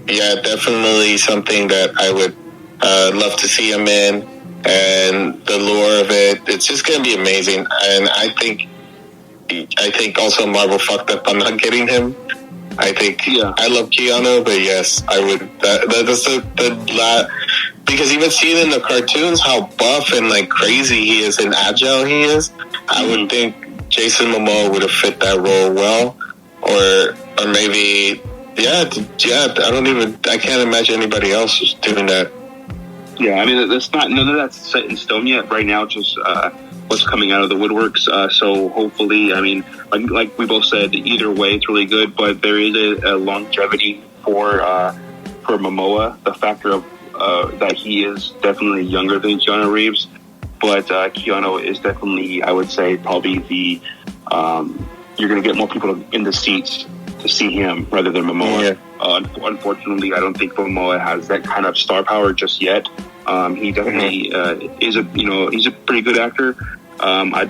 yeah, definitely something that I would love to see him in, and the lore of it's just going to be amazing. And I think also Marvel fucked up on not getting him. I think I love Keanu, but yes, I would. That's because even seeing in the cartoons how buff and like crazy he is and agile he is, I would think Jason Momoa would have fit that role well, or maybe I can't imagine anybody else doing that. Yeah, I mean none of that's set in stone yet. Right now, just what's coming out of the woodworks. So hopefully, I mean, like we both said, either way, it's really good. But there is a longevity for Momoa. The factor of that he is definitely younger than Keanu Reeves, but Keanu is definitely, I would say, probably the you're going to get more people in the seats to see him rather than Momoa. Yeah. Unfortunately, I don't think Momoa has that kind of star power just yet. He definitely he's a pretty good actor. I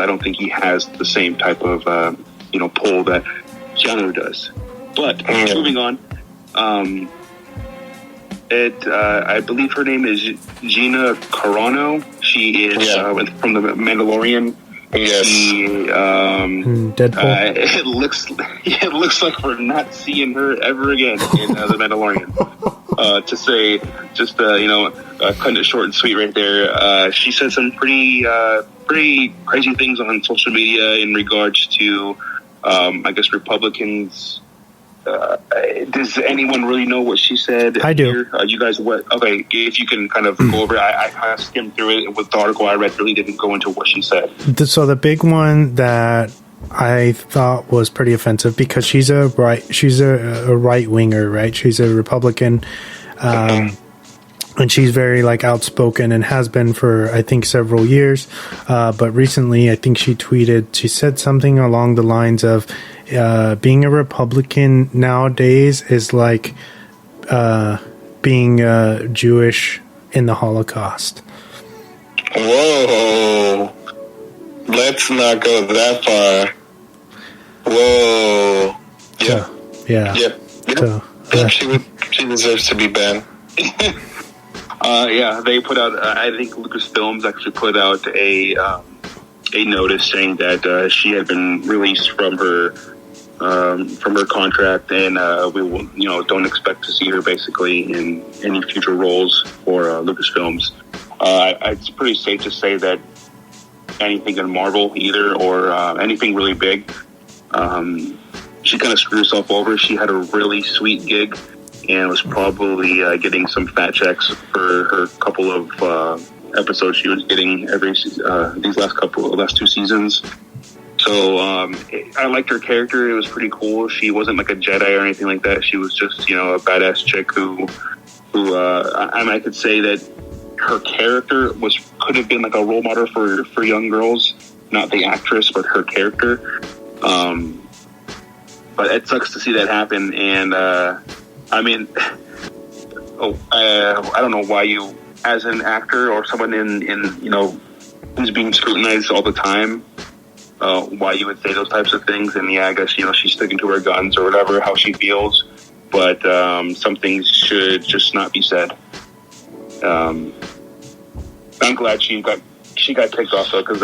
don't think he has the same type of pull that Keanu does. But moving on, I believe her name is Gina Carano. She is from The Mandalorian. Yes. Deadpool. It looks like we're not seeing her ever again in The Mandalorian. To say, just cutting it short and sweet right there. She said some pretty crazy things on social media in regards to, I guess, Republicans. Does anyone really know what she said? I do. You guys, what? Okay, if you can kind of go over it. I kind of skimmed through it with the article I read. Really didn't go into what she said. So the big one that I thought was pretty offensive, because she's a right winger, right? She's a Republican, and she's very like outspoken and has been for I think several years. But recently, I think she said something along the lines of, being a Republican nowadays is like being Jewish in the Holocaust. Whoa. Let's not go that far. Whoa. Yeah. She deserves to be banned. They put out, I think Lucasfilms actually put out a notice saying that she had been released from her contract, and we will, don't expect to see her basically in any future roles for Lucasfilms. It's pretty safe to say that anything in Marvel either, or anything really big, she kind of screwed herself over. She had a really sweet gig and was probably getting some fat checks for her couple of episodes she was getting these last two seasons. So I liked her character. It was pretty cool. She wasn't like a Jedi or anything like that. She was just, a badass chick who I could say that her character could have been like a role model for young girls, not the actress, but her character. But it sucks to see that happen. And I don't know why you, as an actor or someone in who's being scrutinized all the time, why you would say those types of things. And I guess, she's sticking to her guns or whatever, how she feels. But some things should just not be said. I'm glad she got kicked off, though, because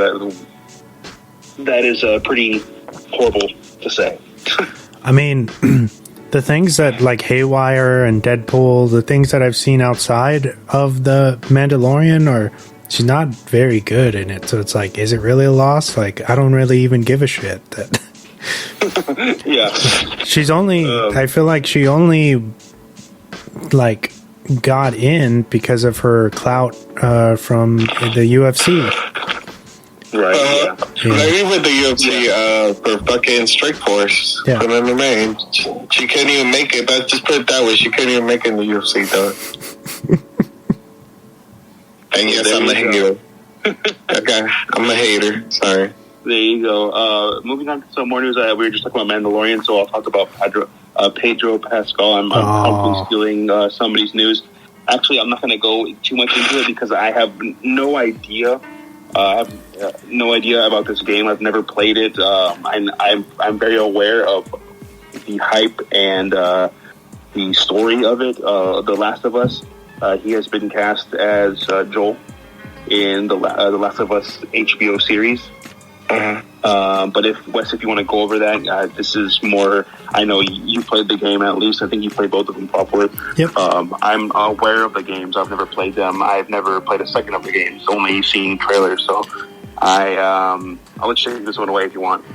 that is pretty horrible to say. I mean, the things that like Haywire and Deadpool, the things that I've seen outside of the Mandalorian she's not very good in it. So it's like, is it really a loss? Like, I don't really even give a shit that. Yeah. She's only, I feel like she only like got in because of her clout from the UFC. Right. Maybe with the UFC for fucking Strikeforce from MMA, she couldn't even make it. But just put it that way, she couldn't even make it in the UFC, though. And yes, I'm a hater. Okay, I'm a hater. Sorry. There you go. Moving on to some more news. We were just talking about Mandalorian, so I'll talk about Pedro Pascal. I'm probably stealing somebody's news. Actually, I'm not going to go too much into it because I have no idea. I have no idea about this game. I've never played it. I'm very aware of the hype and the story of it, The Last of Us. He has been cast as Joel in the Last of Us HBO series. But if you want to go over that, this is more. I know you played the game at least. I think you played both of them, Popworth. Yep. I'm aware of the games. I've never played them. I've never played a second of the games. Only seen trailers. So I'll let you take this one away if you want.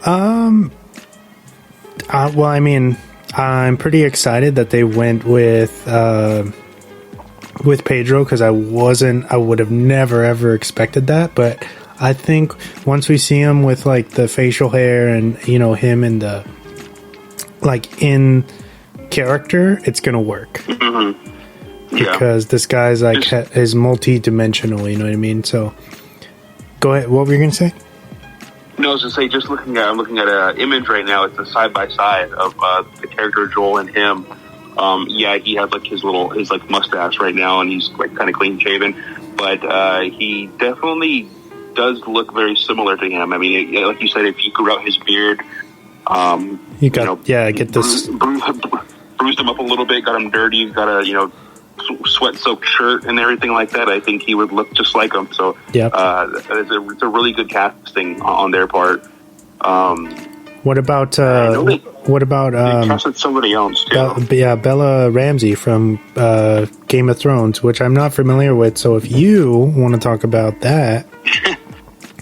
Well, I mean, I'm pretty excited that they went with Pedro, because I would have never ever expected that, but I think once we see him with like the facial hair and, you know, him in the like in character, it's gonna work. Because this guy's like is multi-dimensional, you know what I mean? So go ahead, what were you gonna say? No, I was gonna say, I'm looking at an image right now. It's a side by side of the character Joel and him. He has like his mustache right now, and he's like kind of clean shaven, but he definitely does look very similar to him. I mean, like you said, if you grew out his beard, get this bruised him up a little bit, got him dirty, got a sweat-soaked shirt and everything like that, I think he would look just like him. So it's a really good casting on their part. What about they casted somebody else too? Bella Ramsey from Game of Thrones, which I'm not familiar with. So if you want to talk about that.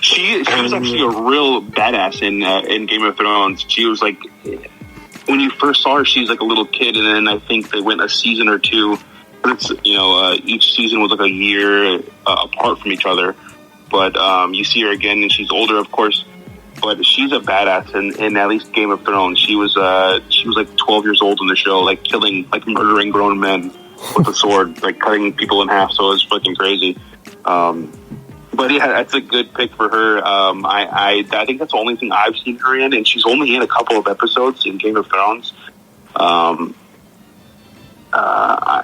She was actually a real badass in Game of Thrones. She was like, when you first saw her, she was like a little kid, and then I think they went a season or two. Each season was like a year apart from each other. But you see her again, and she's older, of course. But she's a badass in at least Game of Thrones. She was like 12 years old in the show, like murdering grown men with a sword, like cutting people in half. So it was fucking crazy. But yeah, that's a good pick for her. I think that's the only thing I've seen her in, and she's only in a couple of episodes in Game of Thrones.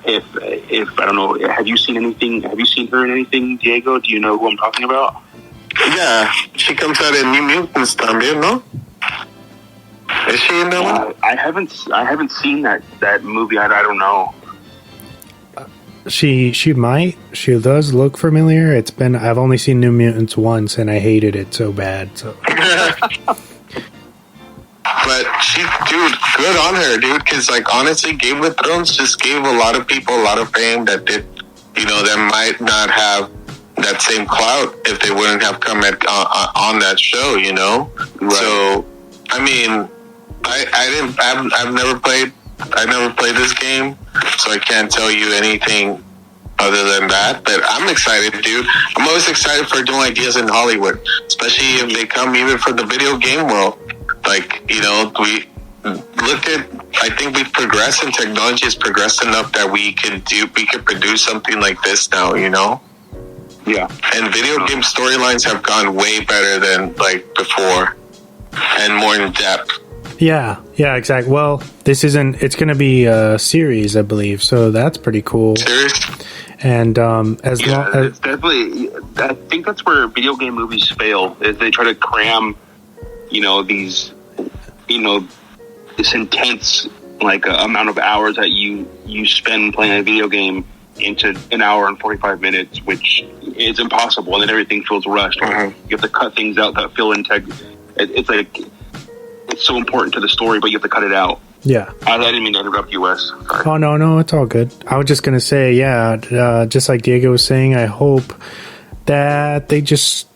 If I don't know, have you seen anything? Have you seen her in anything, Diego? Do you know who I'm talking about? Yeah, she comes out in New Mutants también, no? Is she in that one? I haven't seen that movie. I don't know. She might. She does look familiar. I've only seen New Mutants once, and I hated it so bad. So. But dude, good on her, dude. Because like honestly, Game of Thrones just gave a lot of people a lot of fame that did, that might not have that same clout if they wouldn't have come on that show, Right. So, I mean, I've never played this game, so I can't tell you anything other than that. But I'm excited, dude. I'm always excited for new ideas in Hollywood, especially if they come even from the video game world. Like, we look at. I think we've progressed, and technology has progressed enough that we can produce something like this now. Yeah. And video game storylines have gone way better than like before, and more in depth. Yeah, exactly. Well, it's going to be a series, I believe, so that's pretty cool. Series? And it's definitely, I think that's where video game movies fail, is they try to cram, this intense, like, amount of hours that you spend playing a video game into an hour and 45 minutes, which is impossible, and then everything feels rushed. You have to cut things out that feel integral. It's like, it's so important to the story, but you have to cut it out. Yeah. I didn't mean to interrupt you, Wes. Sorry. Oh, no, it's all good. I was just going to say, just like Diego was saying, I hope that they just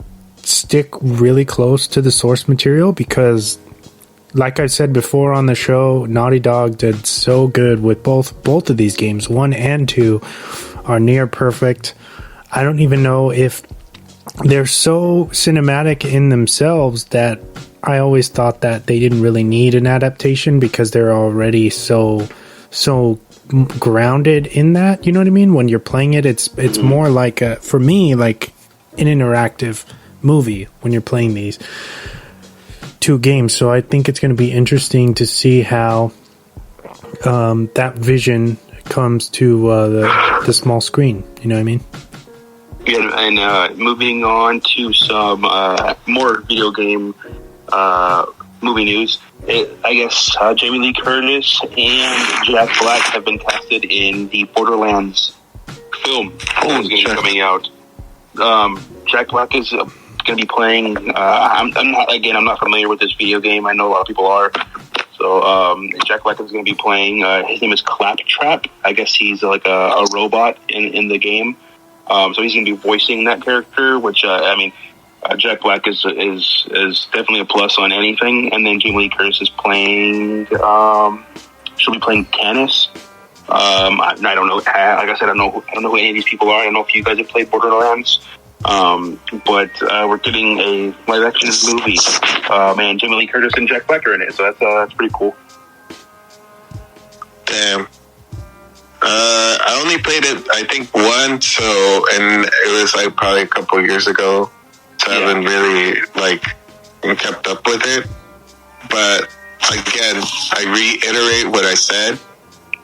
stick really close to the source material, because like I said before on the show, Naughty Dog did so good with both of these games. 1 and 2 are near perfect. I don't even know if they're so cinematic in themselves that I always thought that they didn't really need an adaptation, because they're already so grounded in that. You know what I mean? When you're playing it, it's more like for me, like an interactive movie when you're playing these 2 games. So I think it's going to be interesting to see how that vision comes to the small screen. You know what I mean? Yeah, and moving on to some more video game movie news. I guess Jamie Lee Curtis and Jack Black have been casted in the Borderlands film that is going to be coming out. Jack Black is going to be playing. I'm not familiar with this video game. I know a lot of people are. So Jack Black is going to be playing. His name is Claptrap. I guess he's like a robot in the game. So he's going to be voicing that character, which Jack Black is definitely a plus on anything. And then Jamie Lee Curtis is playing. She'll be playing Canis. I don't know. Like I said, I don't know who any of these people are. I don't know if you guys have played Borderlands. But we're getting a live action movie. Man, Jamie Lee Curtis and Jack Black are in it, so that's pretty cool. Damn. I only played it, I think, once, and it was like probably a couple years ago, so I haven't really kept up with it. But again, I reiterate what I said.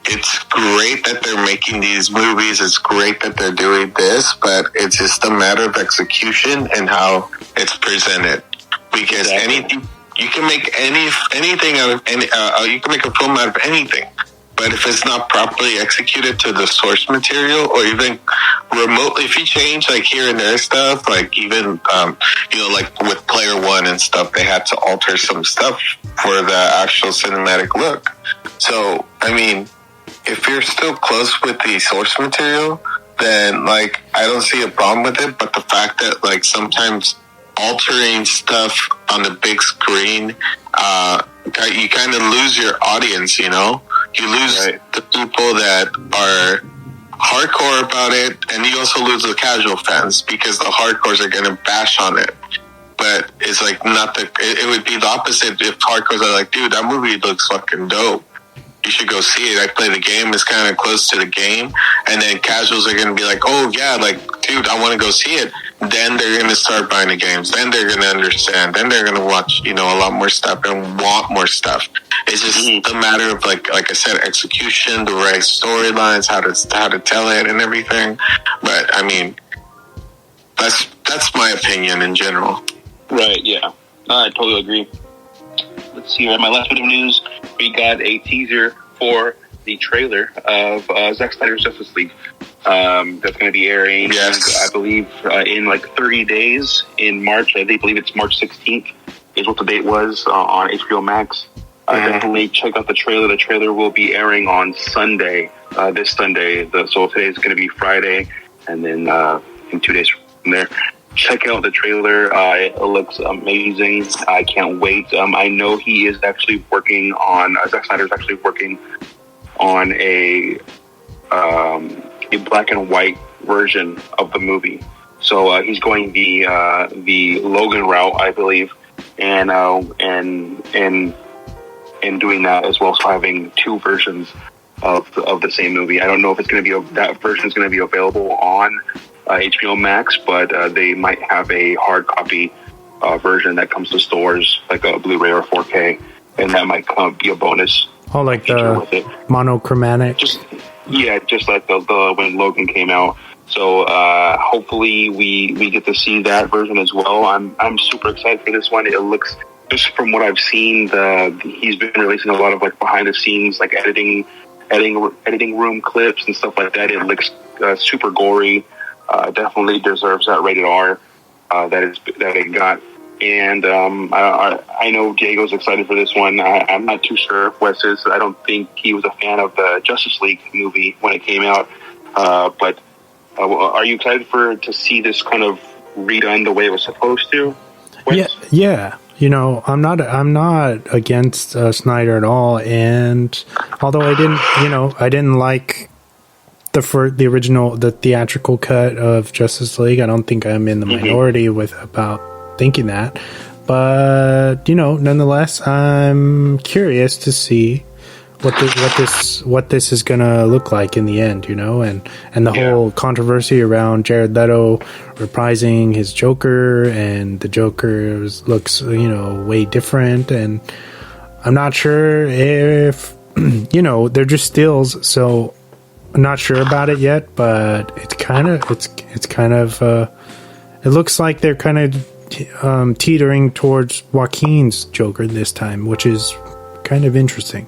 It's great that they're making these movies. It's great that they're doing this, but it's just a matter of execution and how it's presented. Because anything you can make anything out of any, you can make a film out of anything. But if it's not properly executed to the source material, or even remotely, if you change here and there stuff, even like with Player One and stuff, they had to alter some stuff for the actual cinematic look. So, if you're still close with the source material, then I don't see a problem with it. But the fact that sometimes altering stuff on the big screen, you kind of lose your audience, you lose the people that are hardcore about it, and you also lose the casual fans because the hardcores are going to bash on it. But it's it would be the opposite if hardcores are like, dude, that movie looks fucking dope. You should go see it. I play the game. It's kind of close to the game. And then casuals are going to be like, oh, yeah, dude, I want to go see it. Then they're going to start buying the games. Then they're going to understand. Then they're going to watch, a lot more stuff and want more stuff. It's just a matter of, like I said, execution, the right storylines, how to tell it and everything. But, that's my opinion in general. Right, yeah. I totally agree. Let's see, my last bit of news, we got a teaser for the trailer of Zack Snyder's Justice League. That's going to be airing, I believe, in 30 days in March. I believe it's March 16th is what the date was on HBO Max. Definitely check out the trailer. The trailer will be airing on Sunday, this Sunday. So today is going to be Friday, and then in 2 days from there. Check out the trailer. It looks amazing. I can't wait. I know he is actually working on, Zack Snyder is actually working on a black and white version of the movie. So he's going the Logan route, I believe, and doing that as well. So having two versions of the same movie. I don't know if it's going to be that version is going to be available on HBO Max, but they might have a hard copy version that comes to stores, like a Blu-ray or 4K, and that might be a bonus. Oh, like the monochromatic? Just like the when Logan came out. So hopefully we get to see that version as well. I'm super excited for this one. It looks, just from what I've seen, he's been releasing a lot of behind the scenes, editing room clips and stuff like that. It looks super gory. Definitely deserves that rated R that it got. And I know Diego's excited for this one. I'm not too sure if Wes is. I don't think he was a fan of the Justice League movie when it came out. But are you excited to see this kind of redone the way it was supposed to, Wes? Yeah. I'm not against Snyder at all. And although I didn't like the original, the theatrical cut of Justice League, I don't think I'm in the minority about thinking that. But nonetheless, I'm curious to see what this is gonna look like in the end, and the whole controversy around Jared Leto reprising his Joker, and the Joker looks way different, and I'm not sure if they're just stills, so I'm not sure about it yet, but it looks like they're kind of teetering towards Joaquin's Joker this time, which is kind of interesting.